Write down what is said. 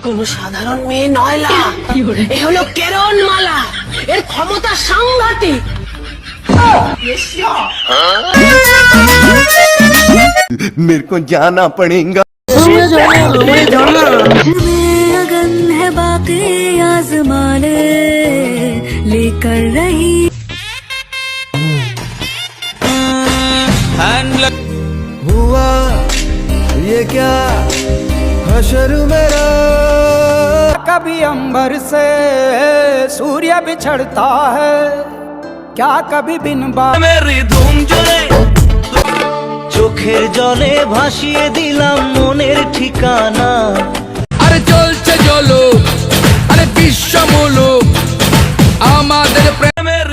কোনো সাধারণ মেয়ে নয়লা, এ হলো কেরণমালা। এর ক্ষমতা সাংঘাতিক। मेरे को जाना पड़ेगा। अगन है बाकी आजमाने लेकर रही हुआ ये क्या हशर मेरा। कभी अंबर से सूर्य बिछड़ता है, क्या कभी बिन बात मेरी धूम जले চোখের জলে ভাসিয়ে দিলাম মনের ঠিকানা। আরে চলছে চলো, আরে বিশ্ব মুলুক আমাদের প্রেমের